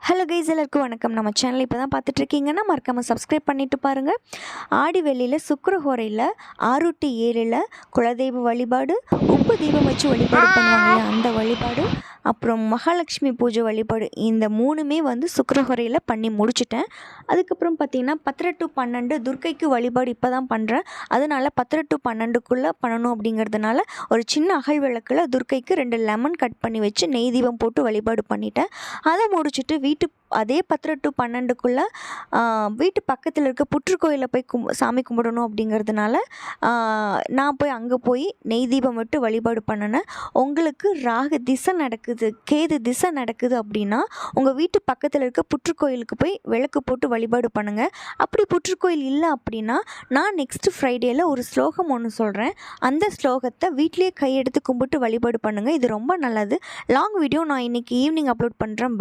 Hello guys, எல்லாருக்கும் வணக்கம். நம்ம சேனல் இப்போ தான் பார்த்துட்ருக்கீங்கன்னா மறக்காமல் சப்ஸ்கிரைப் பண்ணிவிட்டு பாருங்கள். ஆடி வெள்ளியில் சுக்கிரஹோரையில் 6 to 7 குலதெய்வ வழிபாடு, உப்பு தீபம் வச்சு வழிபாடு பண்ணுவாங்கள்ல அந்த வழிபாடு, அப்புறம் மகாலட்சுமி பூஜை வழிபாடு, இந்த 3மே வந்து சுக்கிரஹோரையில் பண்ணி முடிச்சிட்டேன். அதுக்கப்புறம் பார்த்திங்கன்னா 10 to 12 துர்க்கைக்கு வழிபாடு இப்போ தான் பண்ணுறேன். அதனால் 10 to 12க்குள்ளே பண்ணணும் அப்படிங்கிறதுனால ஒரு சின்ன அகல் விளக்கில் துர்க்கைக்கு 2 லெமன் கட் பண்ணி வச்சு நெய் தீபம் போட்டு வழிபாடு பண்ணிட்டேன். அதை முடிச்சுட்டு அதே 10 to 12க்குள்ளே வீட்டு பக்கத்தில் இருக்க புற்றுக்கோயிலில் போய் சாமி கும்பிடணும் அப்படிங்கிறதுனால நான் அங்கே போய் நெய் தீபம் விட்டு வழிபாடு பண்ணினேன். உங்களுக்கு ராகு திசை நடக்குது, கேது திசை நடக்குது அப்படின்னா உங்கள் வீட்டு பக்கத்தில் இருக்க புற்றுக்கோயிலுக்கு போய் விளக்கு போட்டு வழிபாடு பண்ணுங்கள். அப்படி புற்றுக்கோயில் இல்லை அப்படின்னா நான் நெக்ஸ்ட் ஃப்ரைடேயில் ஒரு ஸ்லோகம் ஒன்று சொல்கிறேன். அந்த ஸ்லோகத்தை வீட்லேயே கையெடுத்து கும்பிட்டு வழிபாடு பண்ணுங்கள். இது ரொம்ப நல்லது. லாங் வீடியோ நான் இன்றைக்கி ஈவினிங் அப்லோட் பண்ணுறேன்.